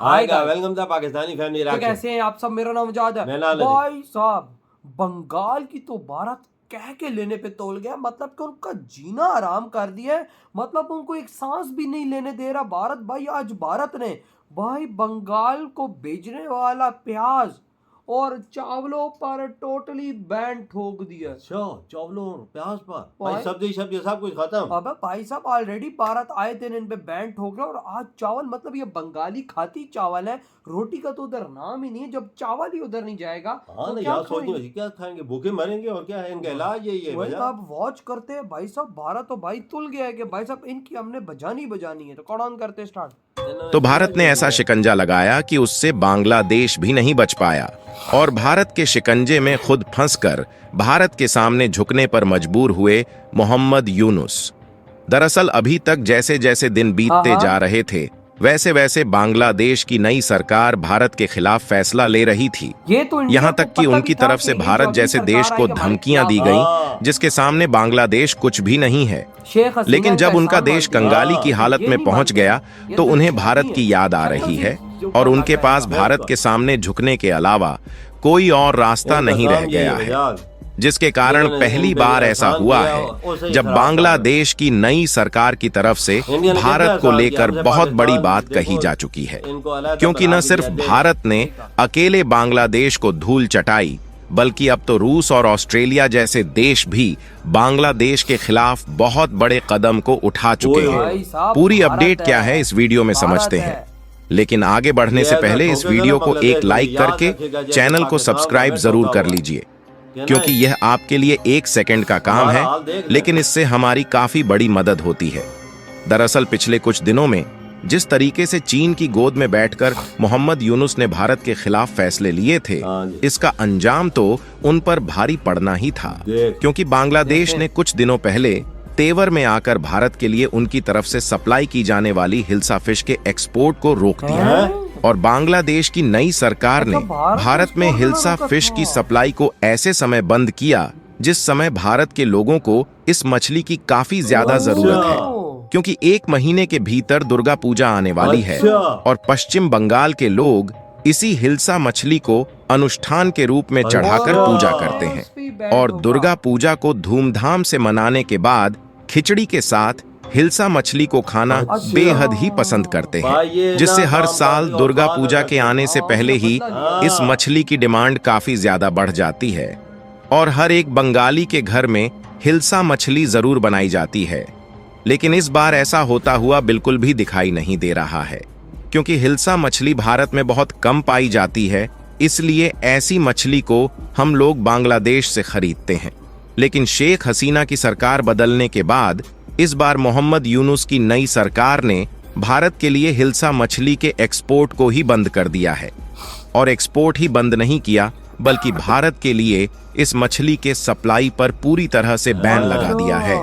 Hi guys, welcome to Pakistani family तो reaction. कैसे हैं आप सब। मेरा नाम मुजाद है। मेरा नाम नजीब। भाई साहब, बंगाल की तो भारत कह के लेने पे तोल गया। मतलब कि उनका जीना आराम कर दिया है। मतलब उनको एक सांस भी नहीं लेने दे रहा भारत। भाई आज भारत ने भाई बंगाल को भेजने वाला प्याज और चावलों पर टोटली बैन ठोक दिया। अच्छा, चावलों प्याज पर भाई भाई सब्जी सब कुछ खत्म। अबे भाई साहब, ऑलरेडी भारत आए थे, इन पे बैन ठोक रहा। और आज चावल, मतलब ये बंगाली खाती चावल है, रोटी का तो उधर नाम ही नहीं है। जब चावल ही उधर नहीं जाएगा हाँ तो ना क्या यार, सोचने खाएंगे? में क्या खाएंगे, भूखे मरेंगे और क्या है, इनका इलाज यही है वही भैया। तो आप वॉच करते हैं भाई साहब। भारत तो भाई तुल गया है कि भाई साहब इनकी हमने बजानी है। तो कौन करते स्टार्ट। तो भारत ने ऐसा शिकंजा लगाया कि उससे बांग्लादेश भी नहीं बच पाया और भारत के शिकंजे में खुद फंसकर भारत के सामने झुकने पर मजबूर हुए मोहम्मद यूनुस। दरअसल अभी तक जैसे जैसे दिन बीतते जा रहे थे वैसे वैसे बांग्लादेश की नई सरकार भारत के खिलाफ फैसला ले रही थी। ये तो यहाँ तक कि उनकी तरफ से भारत जैसे देश को धमकियां दी गईं, जिसके सामने बांग्लादेश कुछ भी नहीं है। लेकिन जब उनका देश कंगाली की हालत में पहुंच गया तो उन्हें भारत की याद आ रही है और उनके पास भारत के सामने झुकने के अलावा कोई और रास्ता नहीं रह गया है, जिसके कारण पहली बार ऐसा हुआ है जब बांग्लादेश की नई सरकार की तरफ से भारत को लेकर बहुत बड़ी बात कही जा चुकी है। क्योंकि न सिर्फ भारत ने अकेले बांग्लादेश को धूल चटाई, बल्कि अब तो रूस और ऑस्ट्रेलिया जैसे देश भी बांग्लादेश के खिलाफ बहुत बड़े कदम को उठा चुके हैं। पूरी अपडेट क्या है इस वीडियो में समझते हैं, लेकिन आगे बढ़ने से पहले इस वीडियो को एक लाइक करके चैनल को सब्सक्राइब जरूर कर लीजिए, क्योंकि यह आपके लिए 1 सेकंड का काम है, लेकिन इससे हमारी काफी बड़ी मदद होती है। दरअसल पिछले कुछ दिनों में जिस तरीके से चीन की गोद में बैठकर मोहम्मद यूनुस ने भारत के खिलाफ फैसले लिए थे, इसका अंजाम तो उन पर भारी पड़ना ही था। क्योंकि बांग्लादेश ने कुछ दिनों पहले तेवर में आकर भारत के लिए उनकी तरफ से सप्लाई की जाने वाली हिल्सा फिश के एक्सपोर्ट को रोक दिया और बांग्लादेश की नई सरकार ने भारत में हिल्सा फिश की सप्लाई को ऐसे समय बंद किया जिस समय भारत के लोगों को इस मछली की काफी ज्यादा जरूरत है। क्योंकि 1 महीने के भीतर दुर्गा पूजा आने वाली है और पश्चिम बंगाल के लोग इसी हिल्सा मछली को अनुष्ठान के रूप में चढ़ाकर पूजा करते हैं और दुर्गा पूजा को धूमधाम से मनाने के बाद खिचड़ी के साथ हिल्सा मछली को खाना बेहद ही पसंद करते हैं, जिससे हर साल दुर्गा पूजा के आने से पहले ही इस मछली की डिमांड काफी ज्यादा बढ़ जाती है और हर एक बंगाली के घर में हिल्सा मछली जरूर बनाई जाती है। लेकिन इस बार ऐसा होता हुआ बिल्कुल भी दिखाई नहीं दे रहा है, क्योंकि हिल्सा मछली भारत में बहुत कम पाई जाती है। इसलिए ऐसी मछली को हम लोग बांग्लादेश से खरीदते हैं। लेकिन शेख हसीना की सरकार बदलने के बाद इस बार मोहम्मद यूनुस की नई सरकार ने भारत के लिए हिल्सा मछली के एक्सपोर्ट को ही बंद कर दिया है। और एक्सपोर्ट ही बंद नहीं किया, बल्कि भारत के लिए इस मछली के सप्लाई पर पूरी तरह से बैन लगा दिया है,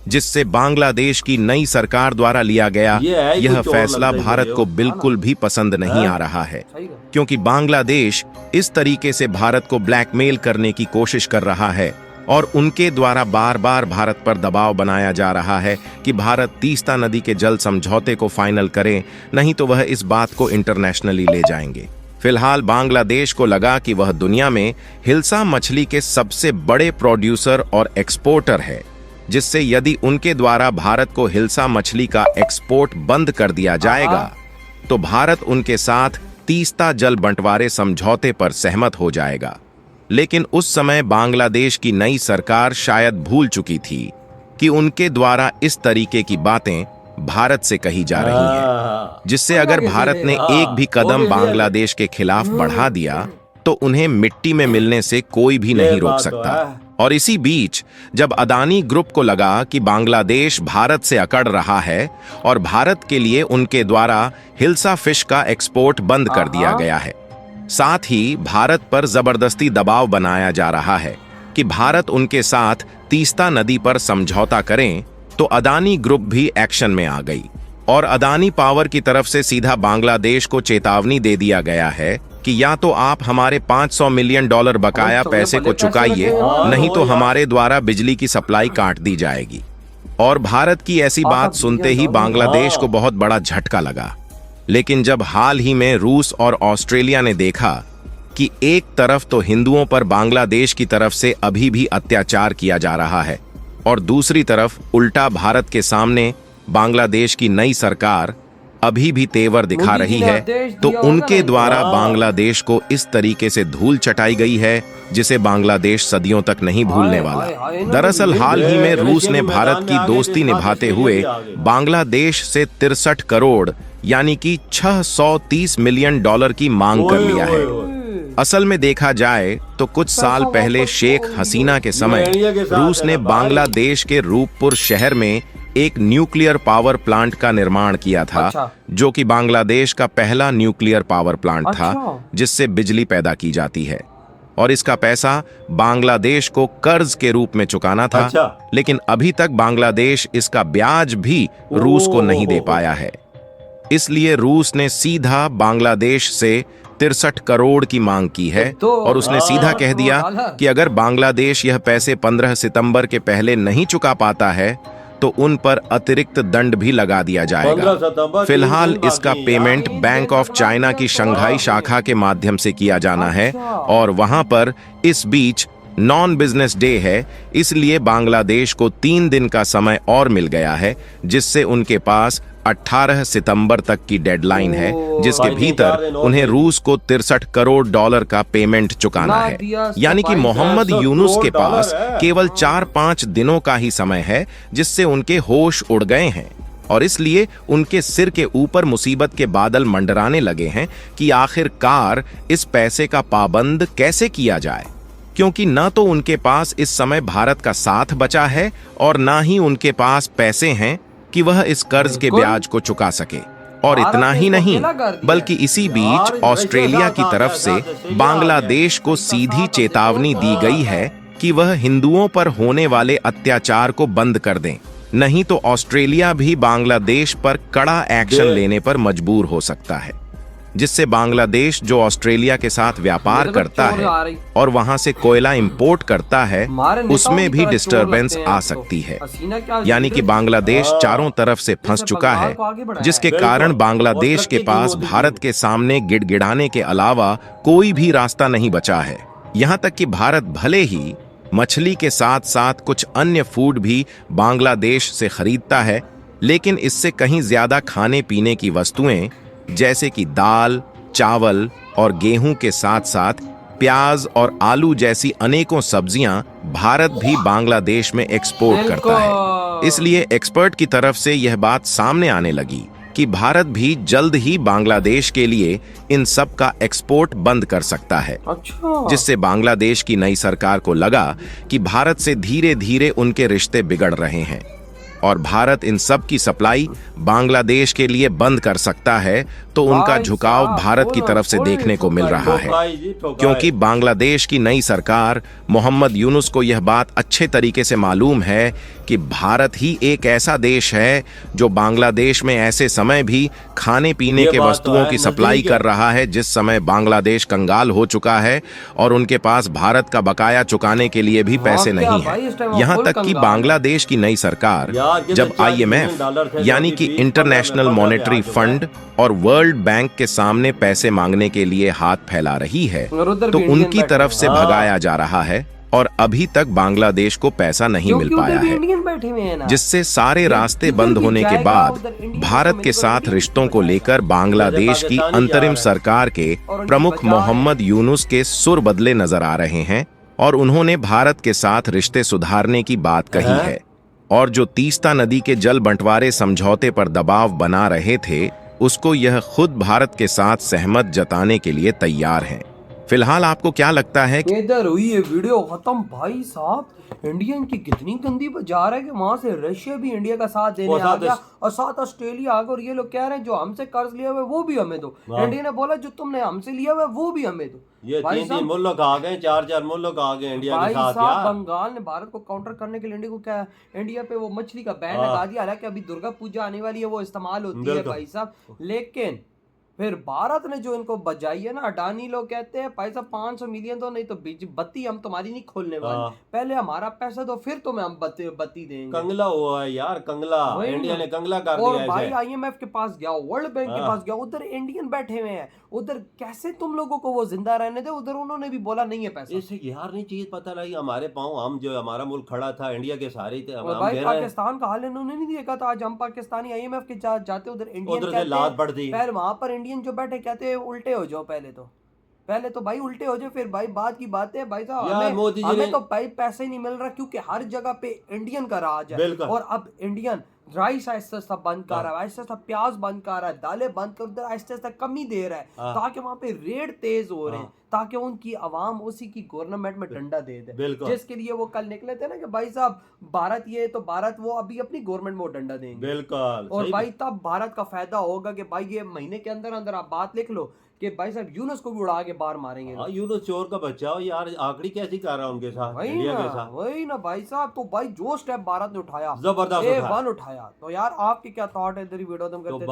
जिससे बांग्लादेश की नई सरकार द्वारा लिया गया यह फैसला भारत को बिल्कुल भी पसंद नहीं आ रहा है। क्योंकि बांग्लादेश इस तरीके से भारत को ब्लैकमेल करने की कोशिश कर रहा है और उनके द्वारा बार बार भारत पर दबाव बनाया जा रहा है कि भारत तीस्ता नदी के जल समझौते को फाइनल करे, नहीं तो वह इस बात को इंटरनेशनली ले जाएंगे। फिलहाल बांग्लादेश को लगा कि वह दुनिया में हिल्सा मछली के सबसे बड़े प्रोड्यूसर और एक्सपोर्टर है, जिससे यदि उनके द्वारा भारत को हिल्सा मछली का एक्सपोर्ट बंद कर दिया जाएगा तो भारत उनके साथ तीस्ता जल बंटवारे समझौते पर सहमत हो जाएगा। लेकिन उस समय बांग्लादेश की नई सरकार शायद भूल चुकी थी कि उनके द्वारा इस तरीके की बातें भारत से कही जा रही हैं, जिससे अगर भारत ने एक भी कदम बांग्लादेश के खिलाफ बढ़ा दिया तो उन्हें मिट्टी में मिलने से कोई भी नहीं रोक सकता। और इसी बीच जब अदानी ग्रुप को लगा कि बांग्लादेश भारत से अकड़ रहा है और भारत के लिए उनके द्वारा हिल्सा फिश का एक्सपोर्ट बंद कर दिया गया है, साथ ही भारत पर जबरदस्ती दबाव बनाया जा रहा है कि भारत उनके साथ तीस्ता नदी पर समझौता करें, तो अदानी ग्रुप भी एक्शन में आ गई और अदानी पावर की तरफ से सीधा बांग्लादेश को चेतावनी दे दिया गया है कि या तो आप हमारे $500 मिलियन बकाया पैसे को चुकाइए, नहीं तो हमारे द्वारा बिजली की सप्लाई काट दी जाएगी। और भारत की ऐसी बात सुनते ही बांग्लादेश को बहुत बड़ा झटका लगा। लेकिन जब हाल ही में रूस और ऑस्ट्रेलिया ने देखा कि एक तरफ तो हिंदुओं पर बांग्लादेश की तरफ से अभी भी अत्याचार किया जा रहा है और दूसरी तरफ उल्टा भारत के सामने बांग्लादेश की नई सरकार अभी भी तेवर दिखा रही है, तो उनके द्वारा बांग्लादेश को इस तरीके से धूल चटाई गई है जिसे बांग्लादेश सदियों तक नहीं भूलने वाला। दरअसल हाल ही में रूस ने भारत की दोस्ती निभाते हुए बांग्लादेश से 63 करोड़ यानी कि $630 मिलियन की मांग कर लिया है। असल में देखा जाए तो कुछ साल पहले शेख हसीना के समय रूस ने बांग्लादेश के रूपपुर शहर में एक न्यूक्लियर पावर प्लांट का निर्माण किया था, जो कि बांग्लादेश का पहला न्यूक्लियर पावर प्लांट था जिससे बिजली पैदा की जाती है, और इसका पैसा बांग्लादेश को कर्ज के रूप में चुकाना था। लेकिन अभी तक बांग्लादेश इसका ब्याज भी रूस को नहीं दे पाया है। इसलिए रूस ने सीधा बांग्लादेश से 63 करोड़ की मांग की है और उसने सीधा कह दिया कि अगर बांग्लादेश यह पैसे 15 सितंबर के पहले नहीं चुका पाता है तो उन पर अतिरिक्त दंड भी लगा दिया जाएगा। फिलहाल इसका पेमेंट बैंक ऑफ चाइना की शंघाई शाखा के माध्यम से किया जाना है और वहां पर इस बीच नॉन बिजनेस डे है, इसलिए बांग्लादेश को 3 दिन का समय और मिल गया है, जिससे उनके पास 18 सितंबर तक की डेडलाइन है, जिसके भीतर उन्हें रूस को 63 करोड़ डॉलर का पेमेंट चुकाना है। यानी कि मोहम्मद यूनुस के पास केवल 4-5 दिनों का ही समय है, जिससे उनके होश उड़ गए हैं और इसलिए उनके सिर के ऊपर मुसीबत के बादल मंडराने लगे हैं कि आखिरकार इस पैसे का पाबंद कैसे किया जाए, क्योंकि न तो उनके पास इस समय भारत का साथ बचा है और ना ही उनके पास पैसे हैं कि वह इस कर्ज के ब्याज को चुका सके। और इतना ही नहीं, बल्कि इसी बीच ऑस्ट्रेलिया की तरफ से बांग्लादेश को सीधी चेतावनी दी गई है कि वह हिंदुओं पर होने वाले अत्याचार को बंद कर दें, नहीं तो ऑस्ट्रेलिया भी बांग्लादेश पर कड़ा एक्शन लेने पर मजबूर हो सकता है, जिससे बांग्लादेश जो ऑस्ट्रेलिया के साथ व्यापार करता है और वहां से कोयला इंपोर्ट करता है, उसमें भी डिस्टरबेंस आ सकती है। यानी कि बांग्लादेश चारों तरफ से फंस चुका है, जिसके कारण बांग्लादेश के पास भारत के सामने गिड़गिड़ाने के अलावा कोई भी रास्ता नहीं बचा है। यहाँ तक कि भारत भले ही मछली के साथ साथ कुछ अन्य फूड भी बांग्लादेश से खरीदता है, लेकिन इससे कहीं ज्यादा खाने पीने की वस्तुएं जैसे कि दाल, चावल और गेहूं के साथ साथ प्याज और आलू जैसी अनेकों सब्जियां भारत भी बांग्लादेश में एक्सपोर्ट करता है। इसलिए एक्सपर्ट की तरफ से यह बात सामने आने लगी कि भारत भी जल्द ही बांग्लादेश के लिए इन सब का एक्सपोर्ट बंद कर सकता है, जिससे बांग्लादेश की नई सरकार को लगा कि भारत से धीरे धीरे उनके रिश्ते बिगड़ रहे हैं और भारत इन सब की सप्लाई बांग्लादेश के लिए बंद कर सकता है, तो उनका झुकाव भारत की तरफ से देखने को मिल रहा है, क्योंकि बांग्लादेश की नई सरकार मोहम्मद यूनुस को यह बात अच्छे तरीके से मालूम है कि भारत ही एक ऐसा देश है जो बांग्लादेश में ऐसे समय भी खाने पीने के वस्तुओं की सप्लाई कर रहा है जिस समय बांग्लादेश कंगाल हो चुका है और उनके पास भारत का बकाया चुकाने के लिए भी पैसे नहीं है। यहाँ तक कि बांग्लादेश की नई सरकार जब IMF यानी कि इंटरनेशनल मॉनेटरी फंड और वर्ल्ड बैंक के सामने पैसे मांगने के लिए हाथ फैला रही है, तो उनकी तरफ से भगाया जा रहा है और अभी तक बांग्लादेश को पैसा नहीं मिल पाया है, जिससे सारे रास्ते बंद होने के बाद भारत के साथ रिश्तों को लेकर बांग्लादेश की अंतरिम सरकार के प्रमुख मोहम्मद यूनुस के सुर बदले नजर आ रहे हैं और उन्होंने भारत के साथ रिश्ते सुधारने की बात कही है और जो तीस्ता नदी के जल बंटवारे समझौते पर दबाव बना रहे थे, उसको यह खुद भारत के साथ सहमत जताने के लिए तैयार हैं। फिलहाल आपको क्या लगता है कि इधर हुई ये वीडियो खत्म? भाई साहब, इंडिया की कितनी गंदी बाजार है कि वहां से रशिया भी इंडिया का साथ देने आ गया और साथ ऑस्ट्रेलिया आ गया और ये लोग कह रहे हैं जो हमसे कर्ज लिया हुआ है वो भी हमें दो। इंडिया ने बोला जो तुमने हमसे लिया हुआ है वो भी हमें दो। ये 3 मुल्क आ गए, 4 मुल्क आ गए इंडिया के साथ यार। बंगाल ने भारत को काउंटर करने के लिए इंडिया को क्या इंडिया पे वो मछली का बैन लगा दिया। हालांकि अभी दुर्गा पूजा आने वाली है, वो इस्तेमाल होती है भाई साहब, लेकिन फिर भारत ने जो इनको बजाई है ना, अडानी लोग कहते हैं भाई साहब 500 मिलियन दो, नहीं तो बत्ती हम तुम्हारी नहीं खोलने वाले, पहले हमारा पैसा दो फिर तुम्हें हम बत्ती देंगे। कंगला हुआ है यार, कंगला, इंडिया ने कंगला कर दिया। और भाई IMF के पास गया, वर्ल्ड बैंक के पास गया, उधर इंडियन बैठे हुए हैं, उधर कैसे तुम लोगों को वो जिंदा रहने दे, उधर उन्होंने भी बोला नहीं है पैसा। इससे यार नहीं चीज पता लगी, हमारे पाँव हम जो हमारा मुल्क खड़ा था, इंडिया के सारे थे, और भाई पाकिस्तान का हाल इन्होंने नहीं देखा था, आज हम पाकिस्तानी IMF के जाते उधर इंडियन उधर से लात पड़ती, पहले वहां पर इंडियन जो बैठे कहते उल्टे हो जाओ, पहले तो भाई उल्टे हो जाए, फिर भाई बात की बात है भाई साहब, हमें तो भाई पैसे ही नहीं मिल रहा क्योंकि हर जगह पे इंडियन का राज है। और अब इंडियन राइस आहिस्ता आहिस्ता बंद कर रहा है, आहिस्ता आहिस्ता प्याज बंद कर रहा है, दालें बंद कर उधर आहिस्ता आहिस्ता कमी दे रहा है, ताकि वहां पे रेट तेज हो रहे हैं, ताकि उनकी आवाम उसी की गवर्नमेंट में डंडा दे दे, जिसके लिए वो कल निकले थे ना कि भाई साहब भारत ये तो भारत, वो अभी अपनी गवर्नमेंट में वो डंडा देंगे। बिल्कुल। और भाई तब भारत का फायदा होगा कि भाई ये महीने के अंदर अंदर आप बात लिख लो कि भाई साहब यूनुस को भी उड़ा के बाहर मारेंगे। यूनुस चोर का बच्चा हो यार, आखिरी कैसी कर रहा है उनके साथ, इंडिया के साथ। वही ना भाई साहब, तो भाई जो स्टेप भारत ने उठाया, जबरदस्त उठाया, तो यार आपके क्या थॉट है इधर वीडियो तुम करते।